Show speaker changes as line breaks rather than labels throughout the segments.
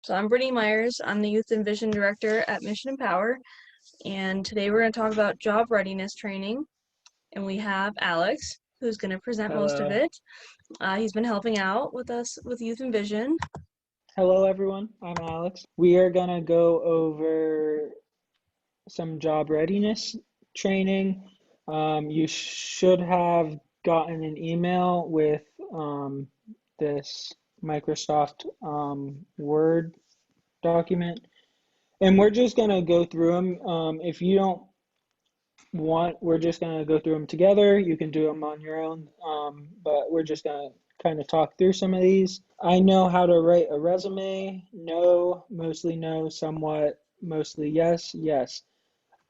So I'm Brittany Myers. I'm the Youth and Vision Director at Mission and Power, and today we're going to talk about job readiness training. And we have Alex, who's going to present most of
Hello.
it. He's been helping out with us with Youth and Vision.
Hello, everyone. I'm Alex. We are going to go over some job readiness training. You should have gotten an email with this Microsoft Word document, and we're just going to go through them. If you don't we're just going to go through them together. You can do them on your own, but we're just going to kind of talk through some of these. I know how to write a resume. No, mostly no, somewhat, mostly yes, yes.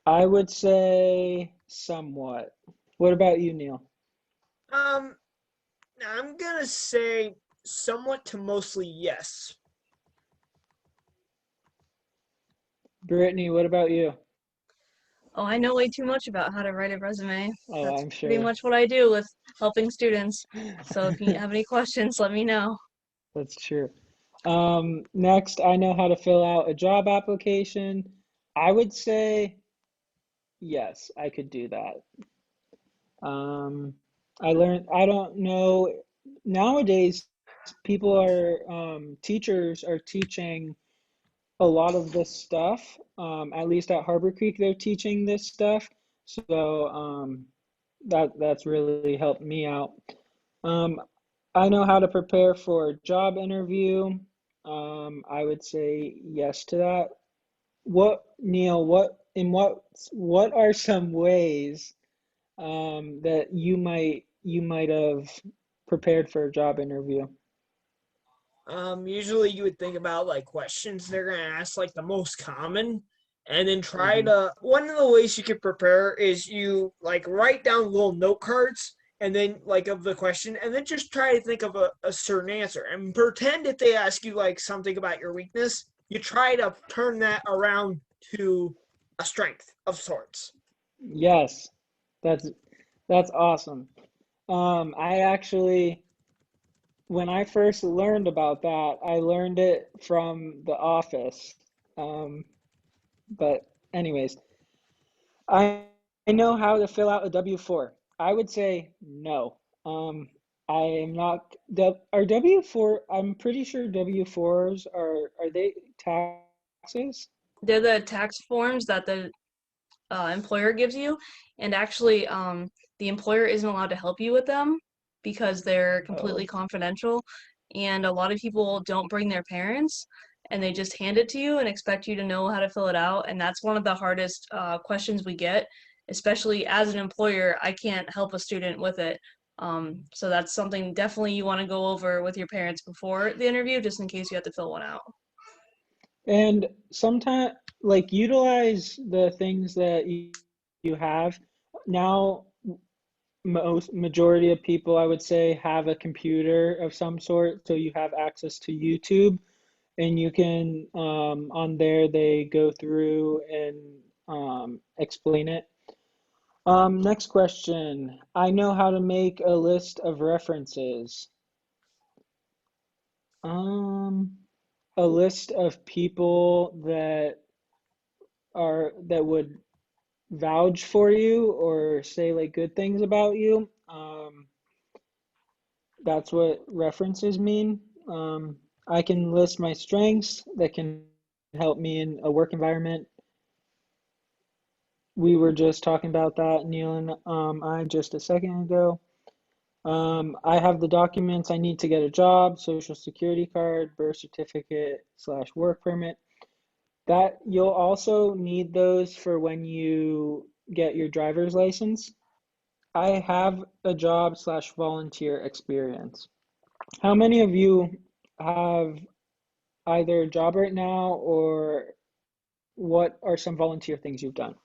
I would say somewhat. What about you, Neil?
Um, I'm gonna say somewhat to mostly yes.
Brittany, what about you?
Oh, I know way too much about how to write a resume.
Oh,
That's
I'm
pretty
sure.
much what I do with helping students. So if you have any questions, let me know.
That's true. Next, I know how to fill out a job application. I would say yes, I could do that. Um, I don't know, nowadays, teachers are teaching a lot of this stuff. At least at Harbor Creek, they're teaching this stuff. So that's really helped me out. Um, I know how to prepare for a job interview. I would say yes to that. Neil, what are some ways that you might have prepared for a job interview?
Usually you would think about like questions they're gonna ask, like the most common, and then try
Hmm.
to. One of the ways you could prepare is you like write down little note cards and then like of the question, and then just try to think of a certain answer and pretend if they ask you like something about your weakness, you try to turn that around to a strength of sorts.
Yes, that's that's awesome. I actually, when I first learned about that, I learned it from The Office. Um, but anyways, I I know how to fill out a W-4. I would say no. I am not are W-4, I'm pretty sure W-4s are they taxes?
They're the tax forms that the employer gives you, and actually, the employer isn't allowed to help you with them because they're completely
Oh.
confidential. And a lot of people don't bring their parents, and they just hand it to you and expect you to know how to fill it out. And that's one of the hardest questions we get, especially as an employer. I can't help a student with it. So that's something definitely you want to go over with your parents before the interview, just in case you have to fill one out.
And sometimes, like, utilize the things that you have. Now, most majority of people, I would say, have a computer of some sort, so you have access to YouTube, and you can, on there, they go through and explain it. Next question. I know how to make a list of references. Um, a list of people that would vouch for you or say like good things about you. That's what references mean. I can list my strengths that can help me in a work environment. We were just talking about that, Neil and I, just a second ago. I have the documents I need to get a job: social security card, birth certificate / work permit. That you'll also need those for when you get your driver's license. I have a job / volunteer experience. How many of you have either a job right now, or what are some volunteer things you've done?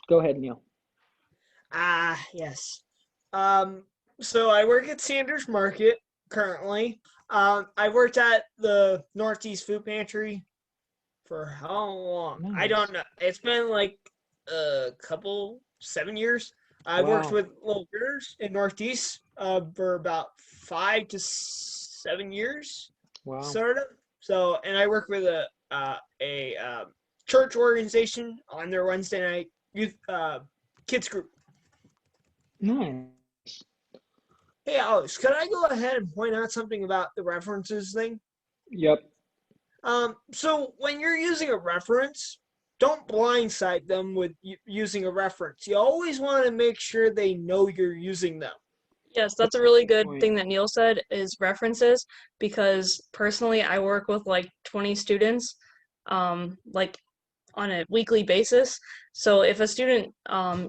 Go ahead, Neil.
Yes. Um, so I work at Sanders Market currently. I worked at the Northeast Food Pantry for how long? I don't
Nice.
know. It's been like a couple, 7 years. I worked
Wow.
with little critters in Northeast for about 5 to 7 years,
Wow.
sort of. So, and I work with a church organization on their Wednesday night youth kids group.
Nice.
Hey, Alex, could I go ahead and point out something about the references thing?
Yep.
So when you're using a reference, don't blindside them with using a reference. You always want to make sure they know you're using them.
Yes, that's a really good
Point.
thing that Neil said is references, because personally I work with like 20 students, like on a weekly basis. So if a student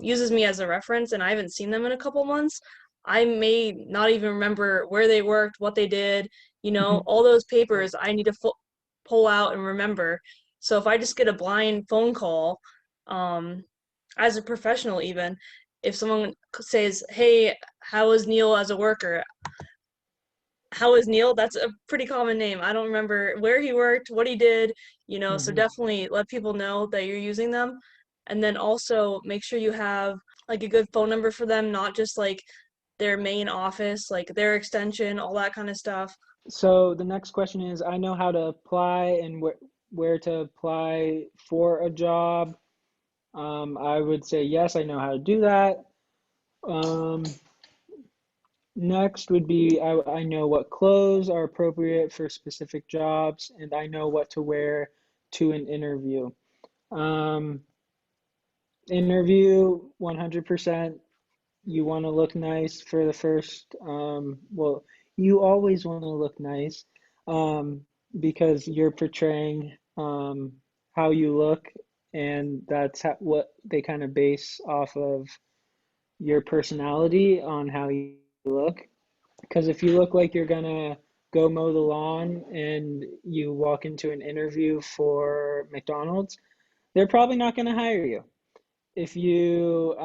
uses me as a reference and I haven't seen them in a couple months, I may not even remember where they worked, what they did, all those papers I need to pull out and remember. So if I just get a blind phone call, as a professional even, if someone says, "Hey, how is Neil as a worker?" How is Neil? That's a pretty common name. I don't remember where he worked, what he did, so definitely let people know that you're using them. And then also make sure you have like a good phone number for them, not just like their main office, like their extension, all that kind of stuff.
So the next question is, I know how to apply and where to apply for a job. I would say yes, I know how to do that. Next would be I know what clothes are appropriate for specific jobs, and I know what to wear to an interview. Um, Interview 100%. You want to look nice for the first, well, you always want to look nice, um, because you're portraying how you look, and that's what they kind of base off of your personality on how you look. Because if you look like you're gonna go mow the lawn and you walk into an interview for McDonald's, they're probably not gonna hire you. If you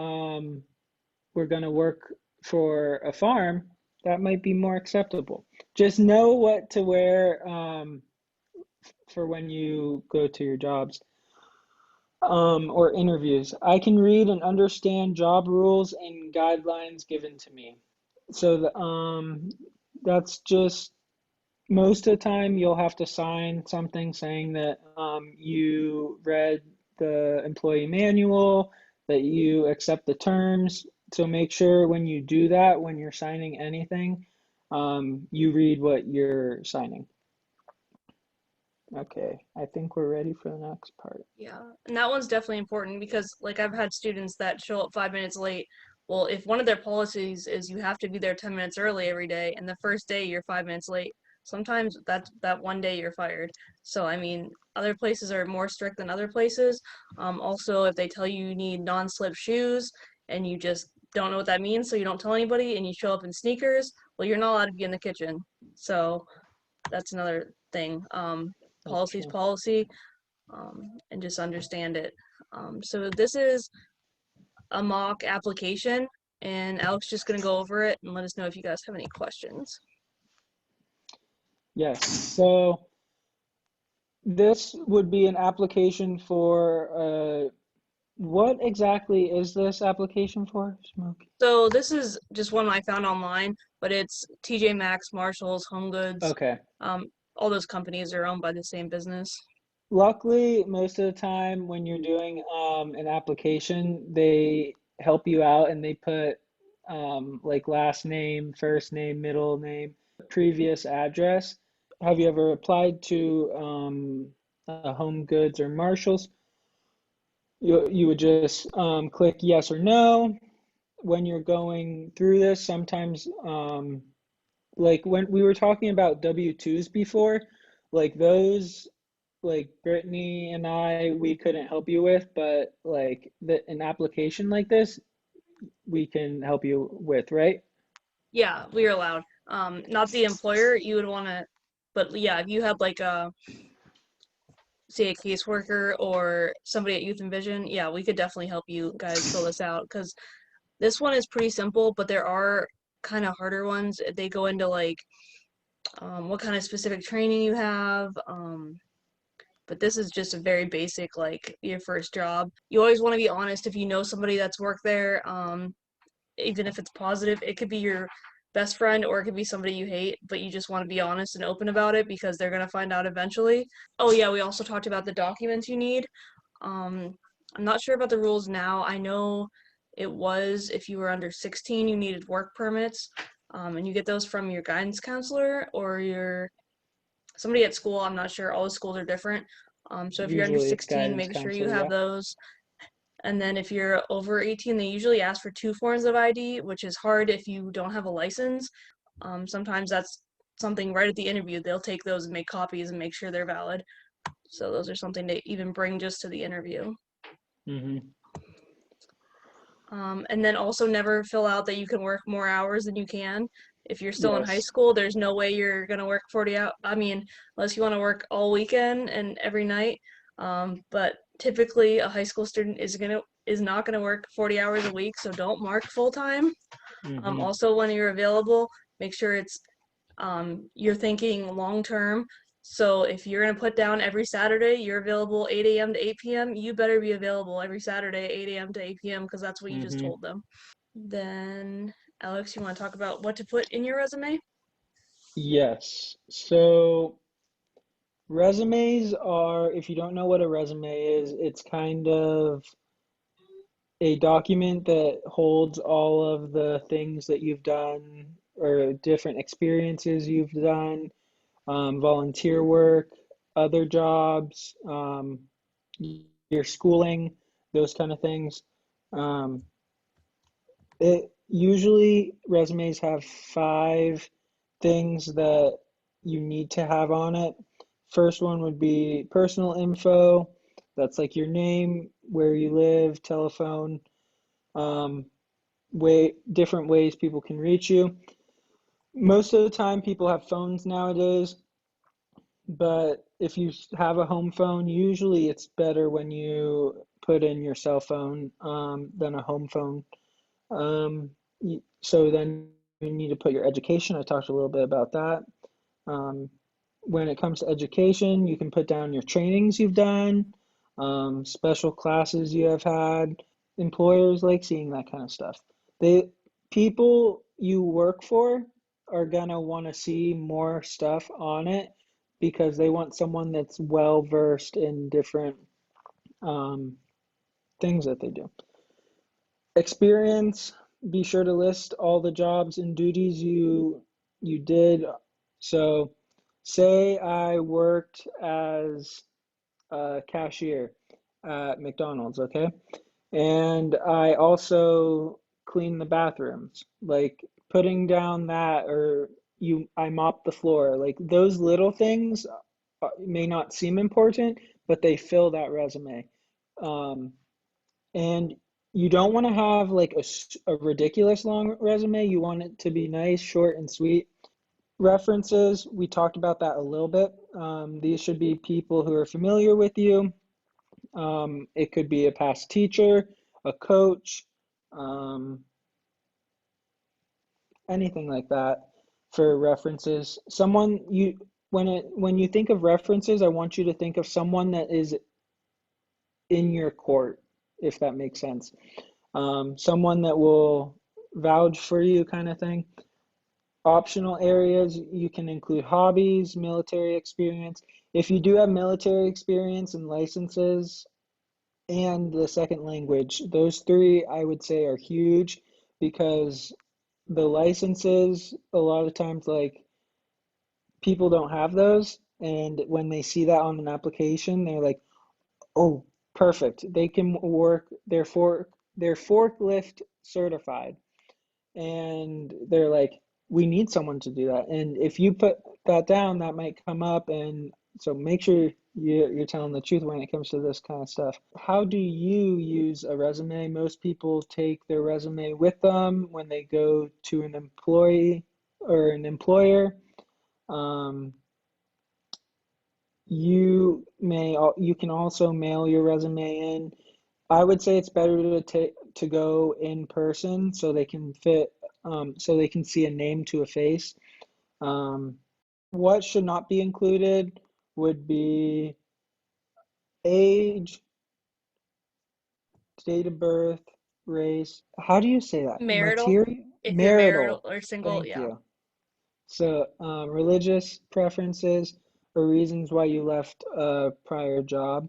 were gonna work for a farm, that might be more acceptable. Just know what to wear for when you go to your jobs or interviews. I can read and understand job rules and guidelines given to me. So that's just most of the time you'll have to sign something saying that you read the employee manual, that you accept the terms. So make sure when you do that, when you're signing anything, you read what you're signing. Okay, I think we're ready for the next part.
Yeah, and that one's definitely important because like I've had students that show up 5 minutes late. Well, if one of their policies is you have to be there 10 minutes early every day, and the first day you're 5 minutes late, sometimes that one day you're fired. So I mean, other places are more strict than other places. Also, if they tell you you need non-slip shoes and you just don't know what that means, so you don't tell anybody and you show up in sneakers, well, you're not allowed to be in the kitchen. So that's another thing.
That's
Policy's
true.
policy, and just understand it. So this is a mock application, and Alex is just going to go over it and let us know if you guys have any questions.
Yes, so this would be an application for what exactly is this application for, Smokey?
So this is just one I found online, but it's TJ Maxx, Marshalls, Home Goods.
Okay.
All those companies are owned by the same business.
Luckily, most of the time when you're doing an application, they help you out and they put like last name, first name, middle name, previous address. Have you ever applied to Home Goods or Marshalls? You would just click yes or no. When you're going through this, sometimes like when we were talking about W-2s before, like those, like Brittany and I, we couldn't help you with, but like an application like this, we can help you with, right?
Yeah, we are allowed. Not the employer, you would want to, but yeah, if you had like say a caseworker or somebody at Youth and Vision, yeah, we could definitely help you guys fill this out because this one is pretty simple, but there are kind of harder ones. They go into like what kind of specific training you have. But this is just a very basic, like your first job. You always want to be honest if you know somebody that's worked there, even if it's positive. It could be your best friend or it could be somebody you hate, but you just want to be honest and open about it because they're going to find out eventually. Oh yeah, we also talked about the documents you need. Um, I'm not sure about the rules now. I know it was if you were under 16, you needed work permits, and you get those from your guidance counselor or your somebody at school. I'm not sure. All the schools are different. So if you're under
Usually it's
16,
guidance
make sure you
counselor,
have
yeah.
those. And then if you're over 18, they usually ask for 2 forms of ID, which is hard if you don't have a license. Sometimes that's something right at the interview. They'll take those and make copies and make sure they're valid. So those are something to even bring just to the interview.
Mm-hmm.
And then also never fill out that you can work more hours than you can. If you're still in high
Yes.
school, there's no way you're gonna work 40 hours. I mean, unless you want to work all weekend and every night. But typically, a high school student is not gonna work 40 hours a week, so don't mark full time.
Mm-hmm.
Also, when you're available, make sure it's you're thinking long term. So if you're gonna put down every Saturday you're available 8 a.m. to 8 p.m., you better be available every Saturday 8 a.m. to 8 p.m. because that's what you just
Mm-hmm.
told them. Then, Alex, you want to talk about what to put in your resume?
Yes. So resumes are, if you don't know what a resume is, it's kind of a document that holds all of the things that you've done or different experiences you've done, volunteer work, other jobs, your schooling, those kind of things. Um, it usually resumes have 5 things that you need to have on it. First one would be personal info. That's like your name, where you live, telephone, um, different ways people can reach you. Most of the time, people have phones nowadays, but if you have a home phone, usually it's better when you put in your cell phone than a home phone. Um, so then you need to put your education. I talked a little bit about that. Um, when it comes to education, you can put down your trainings you've done, special classes you have had. Employers like seeing that kind of stuff. The people you work for are gonna want to see more stuff on it because they want someone that's well versed in different um, things that they do. Experience, be sure to list all the jobs and duties you did. So say I worked as a cashier at McDonald's, okay? And I also clean the bathrooms, like putting down that or I mop the floor. Like those little things may not seem important, but they fill that resume. Um, and you don't want to have like a ridiculous long resume. You want it to be nice, short, and sweet. References, we talked about that a little bit. These should be people who are familiar with you. It could be a past teacher, a coach, um, anything like that for references. Someone you when you think of references, I want you to think of someone that is in your court, if that makes sense. Someone that will vouch for you, kind of thing. Optional areas, you can include hobbies, military experience. If you do have military experience and licenses and the second language, those 3 I would say are huge because the licenses, a lot of times, like people don't have those. And when they see that on an application, they're like, oh, perfect. They can work, they're forklift certified. And they're like, we need someone to do that. And if you put that down, that might come up. And so make sure you're telling the truth when it comes to this kind of stuff. How do you use a resume? Most people take their resume with them when they go to an employee or an employer. Um, you can also mail your resume in. I would say it's better to go in person so they can so they can see a name to a face. Um, what should not be included would be age, date of birth, race. How do you say that?
Marital.
Material?
if you're married
Marital.
or single,
Thank
yeah.
you. So, religious preferences or reasons why you left a prior job.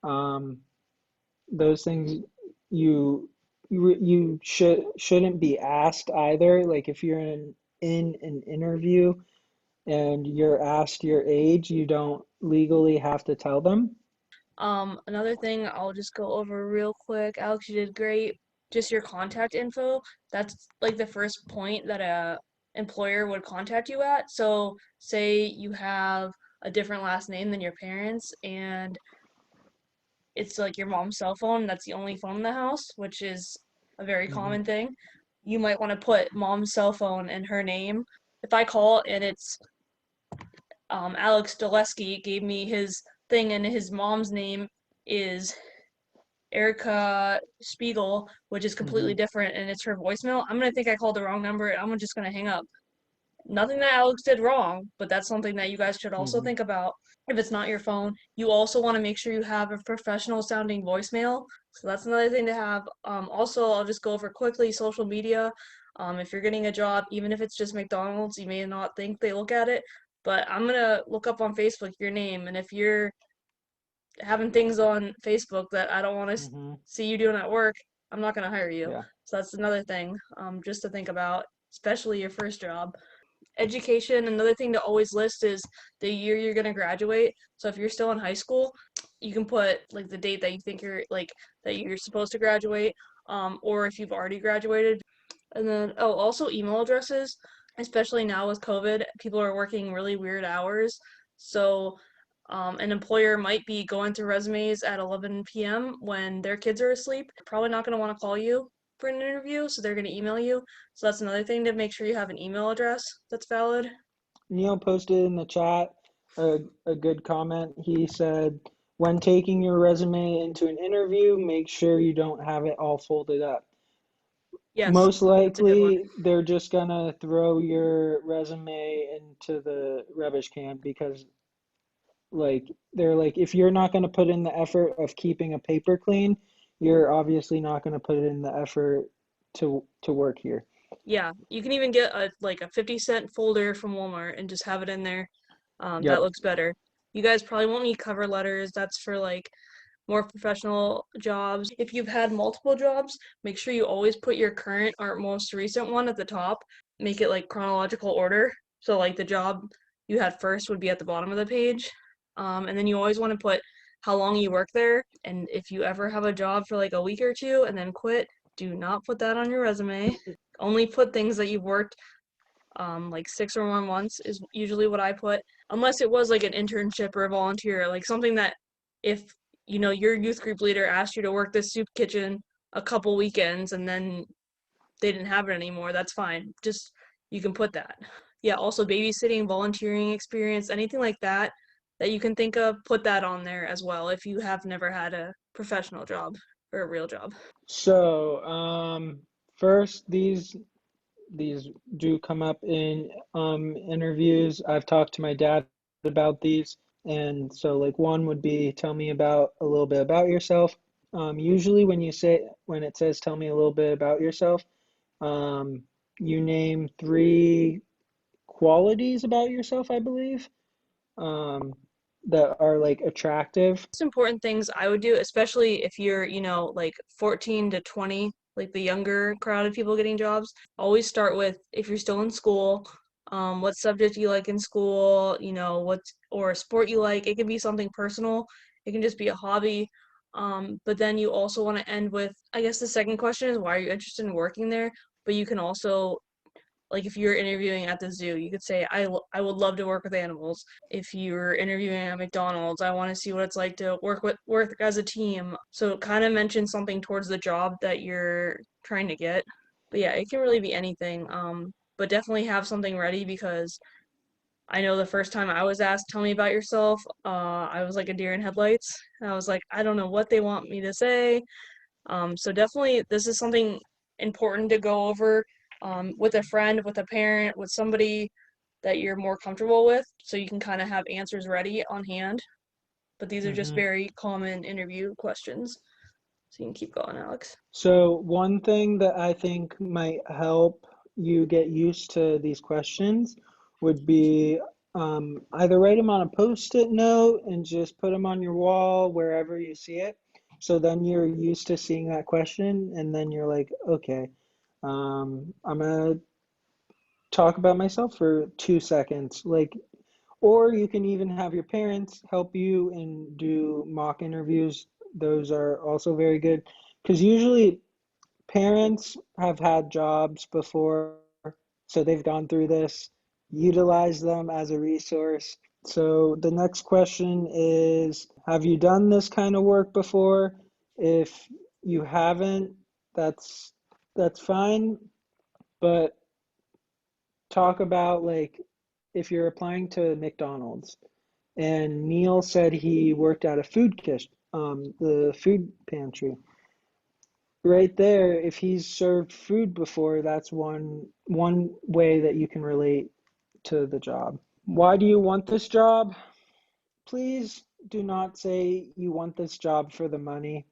Um, those things you shouldn't be asked either. Like if you're in an interview and you're asked your age, you don't legally have to tell them.
Another thing I'll just go over real quick. Alex, you did great. Just your contact info. That's like the first point that a employer would contact you at. So say you have a different last name than your parents and it's like your mom's cell phone, that's the only phone in the house, which is a very
Hmm.
common thing. You might want to put mom's cell phone and her name. If I call and it's Alex Doleski gave me his thing and his mom's name is Erica Spiegel, which is completely
Hmm.
different, and it's her voicemail, I'm gonna think I called the wrong number and I'm just gonna hang up. Nothing that Alex did wrong, but that's something that you guys should also
Hmm.
think about. If it's not your phone, you also want to make sure you have a professional sounding voicemail. So that's another thing to have. Also, I'll just go over quickly social media. If you're getting a job, even if it's just McDonald's, you may not think they look at it, but I'm gonna look up on Facebook your name, and if you're having things on Facebook that I don't want to
Hmm.
see you doing at work, I'm not gonna hire you.
Yeah.
So that's another thing, just to think about, especially your first job. Education, another thing to always list is the year you're going to graduate. So if you're still in high school, you can put like the date that you think you're like that you're supposed to graduate, or if you've already graduated. And then also email addresses, especially now with COVID, people are working really weird hours. So an employer might be going through resumes at 11 p.m. when their kids are asleep. Probably not going to want to call you for an interview, so they're going to email you. So that's another thing, to make sure you have an email address that's valid.
Neil posted in the chat a good comment. He said, when taking your resume into an interview, make sure you don't have it all folded up.
Yes,
Most
that's a good one.
likely, they're just gonna throw your resume into the rubbish can because, like, they're like, if you're not gonna put in the effort of keeping a paper clean, you're obviously not gonna put in the effort to work here.
Yeah, you can even get a 50-cent folder from Walmart and just have it in there. That
Yep.
looks better. You guys probably won't need cover letters. That's for like more professional jobs. If you've had multiple jobs, make sure you always put your current or most recent one at the top. Make it like chronological order. So like the job you had first would be at the bottom of the page. And then you always want to put how long you work there. And if you ever have a job for like a week or two and then quit, do not put that on your resume. Only put things that you've worked like 6 or more months is usually what I put, unless it was like an internship or a volunteer, like something that if your youth group leader asked you to work this soup kitchen a couple weekends and then they didn't have it anymore, that's fine. Just you can put that. Yeah, also babysitting, volunteering experience, anything like that that you can think of, put that on there as well if you have never had a professional job or a real job.
So, first, these do come up in interviews. I've talked to my dad about these, and so like one would be tell me about a little bit about yourself. Usually when it says tell me a little bit about yourself, um, you name three qualities about yourself, I believe, um, that are like attractive.
Most important things I would do, especially if you're, like 14 to 20, like the younger crowd of people getting jobs, always start with if you're still in school, what subject you like in school, or a sport you like. It can be something personal, it can just be a hobby. But then you also want to end with, I guess the second question is why are you interested in working there? But you can also, like if you're interviewing at the zoo, you could say, I would love to work with animals. If you're interviewing at McDonald's, I want to see what it's like to work as a team. So it kind of mentions something towards the job that you're trying to get. But yeah, it can really be anything. But definitely have something ready, because I know the first time I was asked, tell me about yourself, I was like a deer in headlights. I was like, I don't know what they want me to say. So definitely, this is something important to go over with a friend, with a parent, with somebody that you're more comfortable with, so you can kind of have answers ready on hand. But these are just
Hmm.
very common interview questions. So you can keep going, Alex.
So one thing that I think might help you get used to these questions would be either write them on a post-it note and just put them on your wall wherever you see it. So then you're used to seeing that question, and then you're like, okay, I'm gonna talk about myself for 2 seconds. Like, or you can even have your parents help you and do mock interviews. Those are also very good because usually parents have had jobs before, so they've gone through this. Utilize them as a resource. So the next question is, have you done this kind of work before? If you haven't, that's fine, but talk about like if you're applying to McDonald's and Neil said he worked at a food kitchen, the food pantry. Right there, if he's served food before, that's one way that you can relate to the job. Why do you want this job? Please do not say you want this job for the money.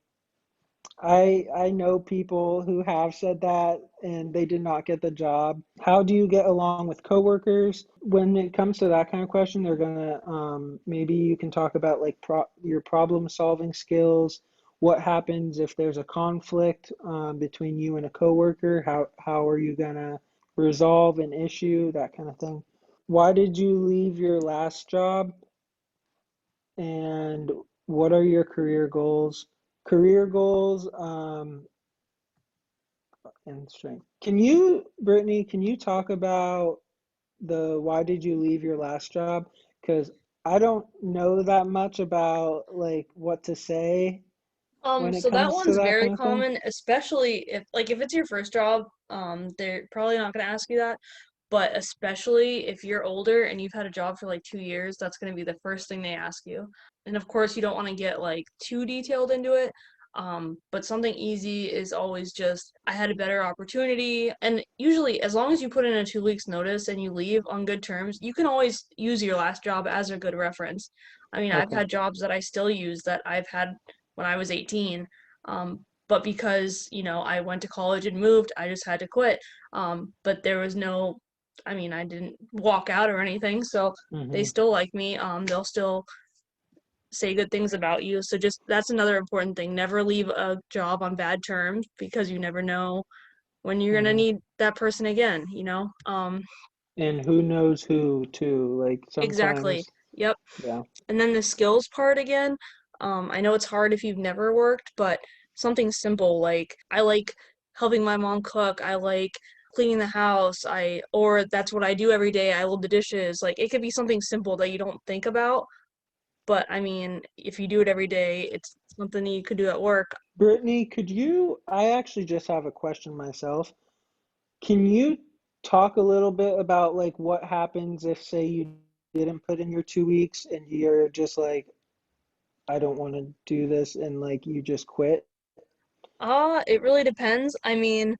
I know people who have said that and they did not get the job. How do you get along with coworkers? When it comes to that kind of question, they're gonna maybe you can talk about like your problem solving skills. What happens if there's a conflict between you and a coworker? How are you gonna resolve an issue? That kind of thing. Why did you leave your last job? And what are your career goals? Career goals, and strength. Brittany, can you talk about the why did you leave your last job? Because I don't know that much about like what to say when it
So that
comes to
one's
that
very
kind of thing.
common, especially if it's your first job, they're probably not gonna ask you that. But especially if you're older and you've had a job for like 2 years, that's gonna be the first thing they ask you. And of course, you don't want to get like too detailed into it. But something easy is always just, I had a better opportunity. And usually, as long as you put in a 2 weeks notice and you leave on good terms, you can always use your last job as a good reference. I mean, I've
Okay.
had jobs that I still use that I've had when I was 18. But because, I went to college and moved, I just had to quit. But there was no, I mean, I didn't walk out or anything, so they
Mm-hmm.
still like me. They'll still say good things about you. So just that's another important thing. Never leave a job on bad terms because you never know when you're gonna
Mm-hmm.
need that person again.
And who knows who too? Like
Exactly.
sometimes,
Yep.
yeah.
And then the skills part again, I know it's hard if you've never worked, but something simple like I like helping my mom cook. I like cleaning the house. Or that's what I do every day. I load the dishes. Like it could be something simple that you don't think about, but I mean, if you do it every day, it's something you could do at work.
Brittany, I actually just have a question myself. Can you talk a little bit about like what happens if, say, you didn't put in your 2 weeks and you're just like, I don't want to do this, and like you just quit?
It really depends. I mean,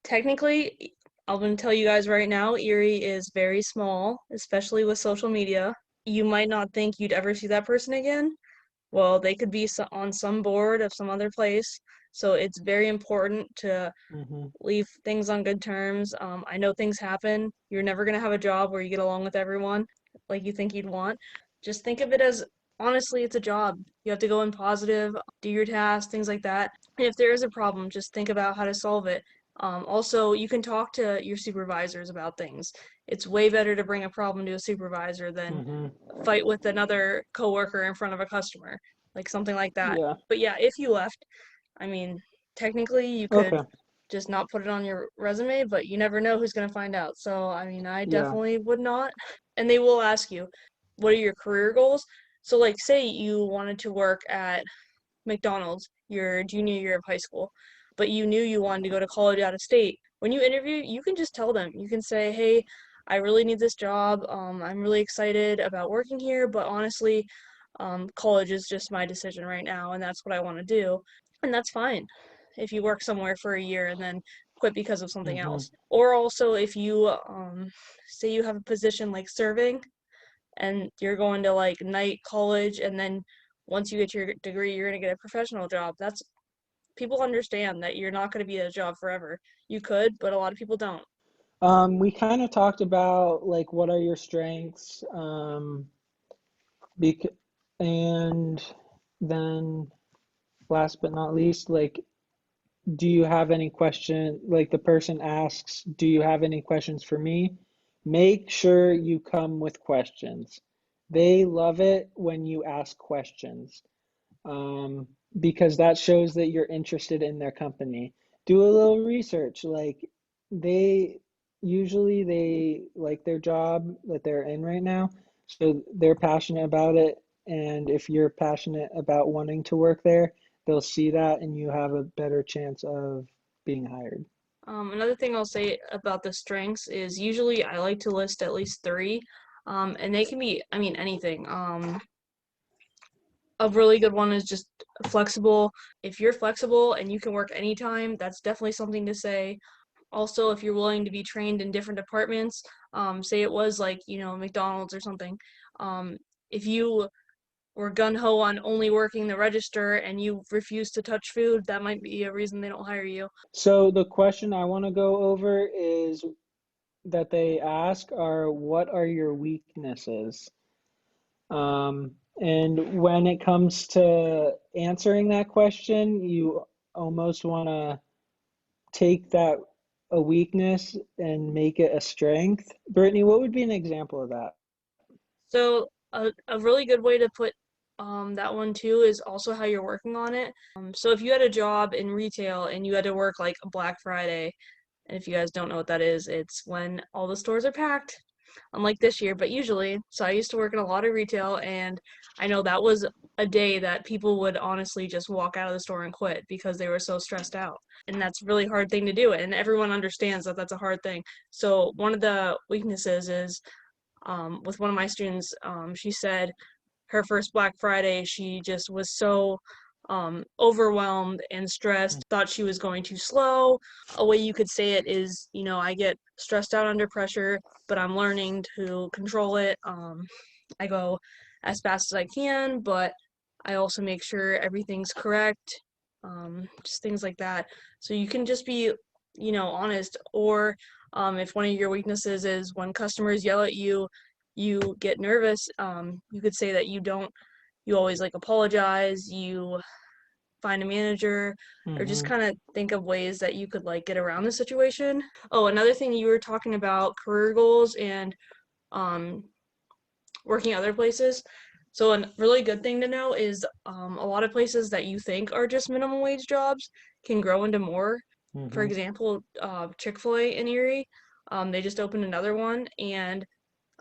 technically, I'm gonna tell you guys right now, Erie is very small, especially with social media. You might not think you'd ever see that person again. Well, they could be on some board of some other place. So it's very important to
Mm-hmm.
leave things on good terms. I know things happen. You're never going to have a job where you get along with everyone like you think you'd want. Just think of it as honestly, it's a job. You have to go in positive, do your tasks, things like that. And if there is a problem, just think about how to solve it. Also, you can talk to your supervisors about things. It's way better to bring a problem to a supervisor than
Mm-hmm.
fight with another coworker in front of a customer, like something like that.
Yeah.
But yeah, if you left, I mean, technically you could
Okay.
just not put it on your resume, but you never know who's going to find out. So, I mean, I
Yeah.
definitely would not. And they will ask you, what are your career goals? So, like, say you wanted to work at McDonald's your junior year of high school, but you knew you wanted to go to college out of state. When you interview, you can just tell them. You can say, "Hey, I really need this job. I'm really excited about working here, but honestly, college is just my decision right now, and that's what I want to do." And that's fine if you work somewhere for a year and then quit because of something
Mm-hmm.
else. Or also, if you say you have a position like serving and you're going to like night college and then once you get your degree you're going to get a professional job. That's People understand that you're not going to be at a job forever. You could, but a lot of people don't.
We kind of talked about like what are your strengths, bec and then last but not least, like, do you have any question? Like the person asks, do you have any questions for me? Make sure you come with questions. They love it when you ask questions, um, because that shows that you're interested in their company. Do a little research. Like they usually they like their job that they're in right now, so they're passionate about it. And if you're passionate about wanting to work there, they'll see that and you have a better chance of being hired.
Another thing I'll say about the strengths is usually I like to list at least three, and they can be, I mean, anything. A really good one is just flexible. If you're flexible and you can work anytime, that's definitely something to say. Also, if you're willing to be trained in different departments, say it was like, McDonald's or something. If you were gun-ho on only working the register and you refuse to touch food, that might be a reason they don't hire you.
So the question I want to go over is that they ask are what are your weaknesses? And when it comes to answering that question, you almost want to take that a weakness and make it a strength. Brittany, what would be an example of that?
So a really good way to put that one too is also how you're working on it. So if you had a job in retail and you had to work like a Black Friday, and if you guys don't know what that is, it's when all the stores are packed, unlike this year, but usually. So I used to work in a lot of retail, and I know that was a day that people would honestly just walk out of the store and quit because they were so stressed out. And that's a really hard thing to do, and everyone understands that that's a hard thing. So one of the weaknesses is with one of my students, she said her first Black Friday, she just was so overwhelmed and stressed, thought she was going too slow. A way you could say it is, I get stressed out under pressure, but I'm learning to control it. I go as fast as I can, but I also make sure everything's correct. Just things like that. So you can just be, honest. Or if one of your weaknesses is when customers yell at you, you get nervous. You could say that you always like apologize, you find a manager, or just
Mm-hmm.
kind of think of ways that you could like get around the situation. Oh, another thing, you were talking about career goals and um, working other places. So a really good thing to know is a lot of places that you think are just minimum wage jobs can grow into more. For
Mm-hmm.
example, Chick-fil-A in Erie, they just opened another one, and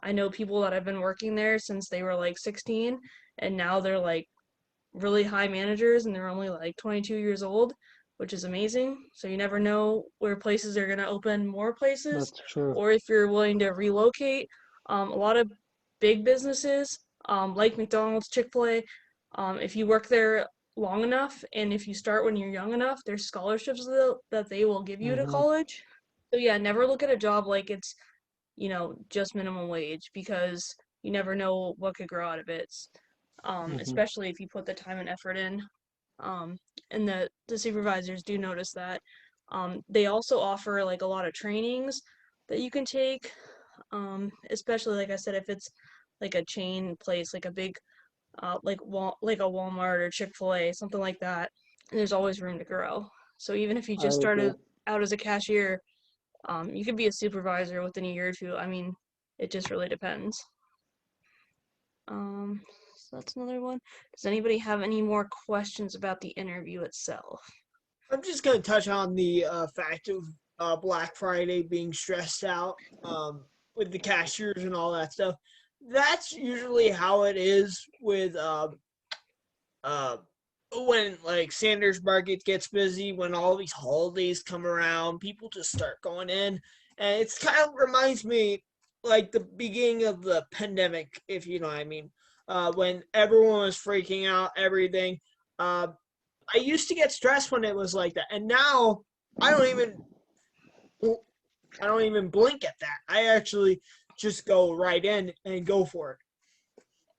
I know people that have been working there since they were like 16, and now they're like really high managers and they're only like 22 years old, which is amazing. So you never know where places are going to open more places,
That's true.
or if you're willing to relocate. A lot of big businesses like McDonald's, Chick-fil-A, if you work there long enough and if you start when you're young enough, there's scholarships that they will give you to
Mm-hmm.
college. So yeah, never look at a job like it's, just minimum wage, because you never know what could grow out of it,
Mm-hmm.
especially if you put the time and effort in. And the supervisors do notice that. They also offer like a lot of trainings that you can take, especially like I said, if it's like a chain place, like a big, like a Walmart or Chick-fil-A, something like that. And there's always room to grow. So even if you
I
just
agree.
started out as a cashier, you could be a supervisor within a year or two. I mean, it just really depends. So that's another one. Does anybody have any more questions about the interview itself?
I'm just going to touch on the fact of Black Friday being stressed out with the cashiers and all that stuff. That's usually how it is with uh, when like Sanders Market gets busy, when all these holidays come around, people just start going in, and it's kind of reminds me like the beginning of the pandemic, if you know what I mean, when everyone was freaking out, everything. Uh, I used to get stressed when it was like that, and now I don't even I don't even blink at that. I actually just go right in and go for it.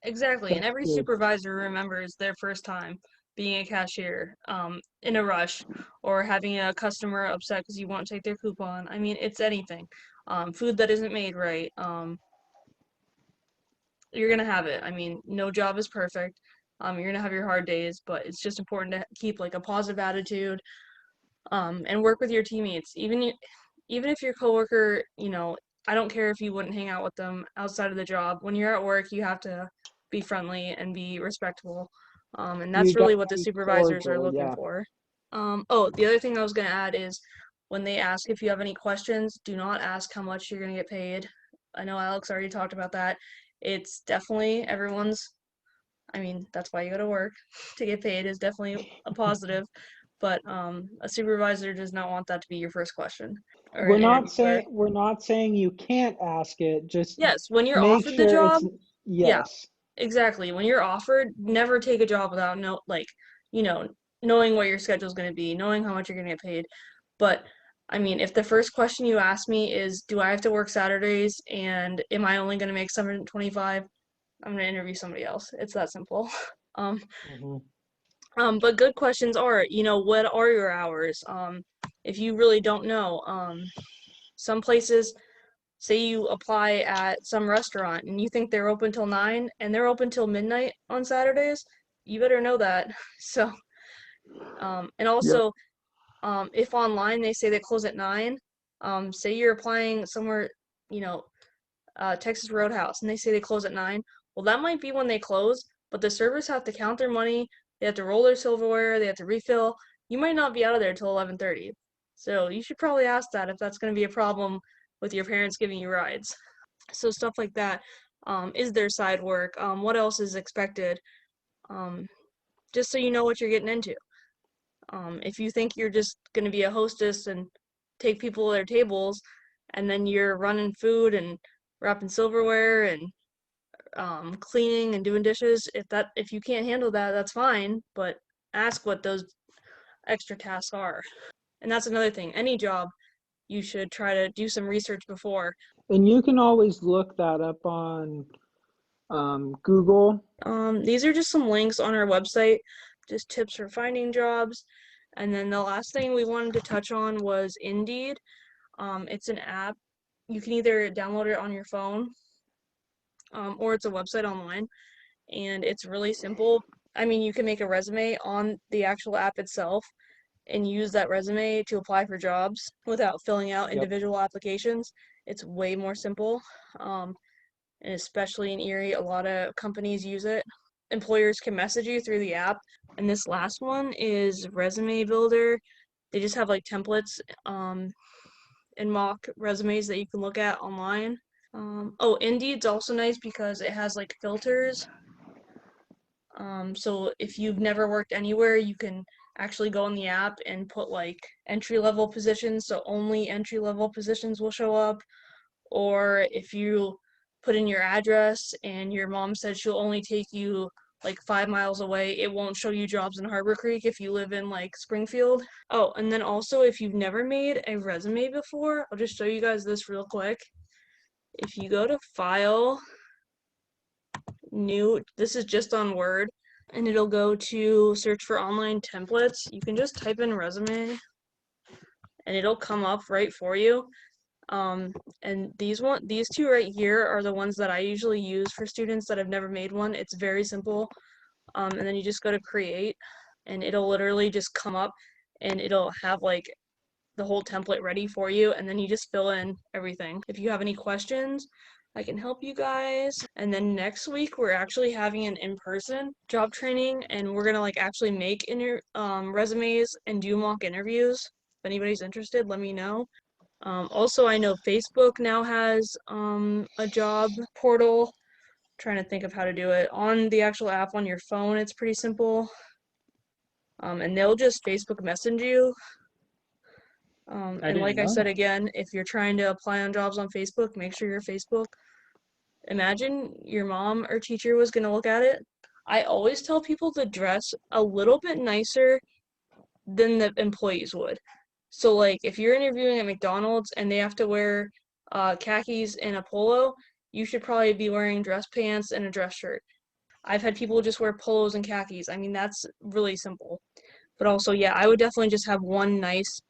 Exactly, and
That's
every
good.
supervisor remembers their first time being a cashier, in a rush, or having a customer upset because you won't take their coupon. I mean, it's anything. food that isn't made right. You're gonna have it. I mean, no job is perfect. You're gonna have your hard days, but it's just important to keep like a positive attitude, and work with your teammates. Even if your coworker, I don't care if you wouldn't hang out with them outside of the job. When you're at work, you have to be friendly and be respectful. And
You
that's really
gotta
what the
be
supervisors are
cordial,
looking
yeah.
for. Oh, the other thing I was gonna add is when they ask if you have any questions, do not ask how much you're gonna get paid. I know Alex already talked about that. It's definitely I mean, that's why you go to work to get paid is definitely a positive, but a supervisor does not want that to be your first question or an interviewer.
We're not saying you can't ask it, just
Yes, when you're
make
offered the
sure
job,
it's
yeah,
yes.
exactly. When you're offered, never take a job without you know, knowing what your schedule is going to be, knowing how much you're going to get paid. But I mean, if the first question you ask me is, do I have to work Saturdays and am I only going to make 725? I'm going to interview somebody else. It's that simple. Um,
Hmm.
but good questions are, what are your hours? If you really don't know, some places, say you apply at some restaurant and you think they're open till 9 and they're open till midnight on Saturdays, you better know that. So, and
Yep.
also, if online they say they close at 9, say you're applying somewhere, you know, Texas Roadhouse, and they say they close at 9, well, that might be when they close, but the servers have to count their money, they have to roll their silverware, they have to refill. You might not be out of there till 11:30. So you should probably ask that if that's going to be a problem with your parents giving you rides. So stuff like that. Is there side work? What else is expected? Um, just so you know what you're getting into. If you think you're just going to be a hostess and take people to their tables, and then you're running food and wrapping silverware and cleaning and doing dishes, if you can't handle that, that's fine. But ask what those extra tasks are. And that's another thing. Any job, you should try to do some research before.
And you can always look that up on Google.
These are just some links on our website, just tips for finding jobs. And then the last thing we wanted to touch on was Indeed. It's an app. You can either download it on your phone, or it's a website online, and it's really simple. I mean, you can make a resume on the actual app itself and use that resume to apply for jobs without filling out
Yep.
individual applications. It's way more simple. And especially in Erie, a lot of companies use it. Employers can message you through the app. And this last one is Resume Builder. They just have like templates and mock resumes that you can look at online. Oh, Indeed's also nice because it has like filters. So if you've never worked anywhere, you can actually go in the app and put like entry level positions, so only entry level positions will show up. Or if you put in your address and your mom said she'll only take you like 5 miles away, it won't show you jobs in Harbor Creek if you live in like Springfield. Oh, and then also if you've never made a resume before, I'll just show you guys this real quick. If you go to File, New, this is just on Word, and it'll go to search for online templates. You can just type in resume and it'll come up right for you. And these two right here are the ones that I usually use for students that have never made one. It's very simple. And then you just go to create and it'll literally just come up and it'll have like the whole template ready for you, and then you just fill in everything. If you have any questions, I can help you guys. And then next week we're actually having an in-person job training, and we're gonna like actually make resumes and do mock interviews. If anybody's interested, let me know. Also, I know Facebook now has a job portal. I'm trying to think of how to do it on the actual app on your phone. It's pretty simple. And they'll just Facebook message you.
I
And
didn't
like I
know
said
that.
again, if you're trying to apply on jobs on Facebook, make sure your Facebook. Imagine your mom or teacher was going to look at it. I always tell people to dress a little bit nicer than the employees would. So, like, if you're interviewing at McDonald's and they have to wear khakis and a polo, you should probably be wearing dress pants and a dress shirt. I've had people just wear polos and khakis. I mean, that's really simple. But also, yeah, I would definitely just have one nice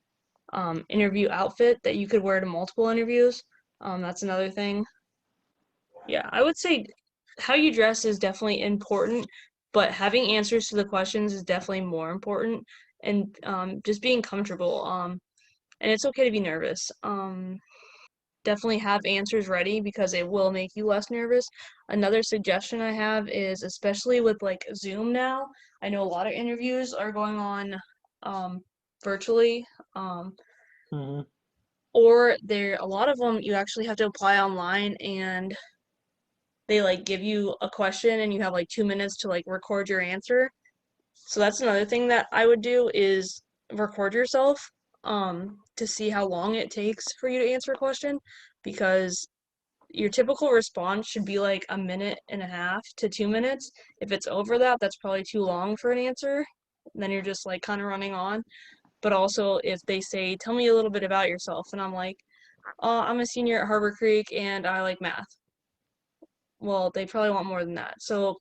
interview outfit that you could wear to multiple interviews. That's another thing. Yeah, I would say how you dress is definitely important, but having answers to the questions is definitely more important, and just being comfortable. And it's okay to be nervous. Definitely have answers ready because it will make you less nervous. Another suggestion I have is, especially with like Zoom now, I know a lot of interviews are going on virtually,
Mm-hmm.
or there a lot of them you actually have to apply online, and they like give you a question and you have like 2 minutes to like record your answer. So that's another thing that I would do is record yourself to see how long it takes for you to answer a question, because your typical response should be like a minute and a half to 2 minutes. If it's over that, that's probably too long for an answer. Then you're just like kind of running on. But also, if they say, "Tell me a little bit about yourself," and I'm like, I'm a senior at Harbor Creek and I like math. Well, they probably want more than that. So,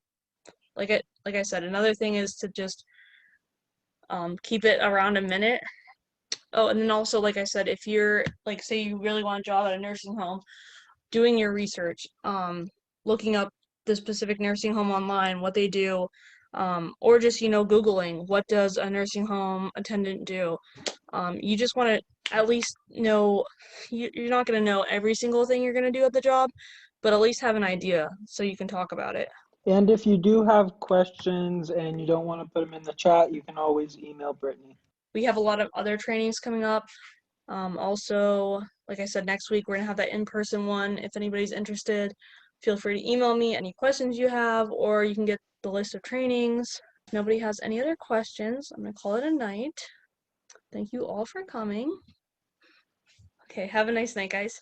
like I said, another thing is to just keep it around a minute. Oh, and then also, like I said, if you're like, say you really want a job at a nursing home, doing your research, looking up the specific nursing home online, what they do, or just, Googling, what does a nursing home attendant do? You just want to at least know, you're not going to know every single thing you're going to do at the job, but at least have an idea so you can talk about it.
And if you do have questions and you don't want to put them in the chat, you can always email Brittany.
We have a lot of other trainings coming up. Also, like I said, next week we're going to have that in-person one. If anybody's interested, feel free to email me any questions you have, or you can get the list of trainings. If nobody has any other questions, I'm going to call it a night. Thank you all for coming. Okay, have a nice night, guys.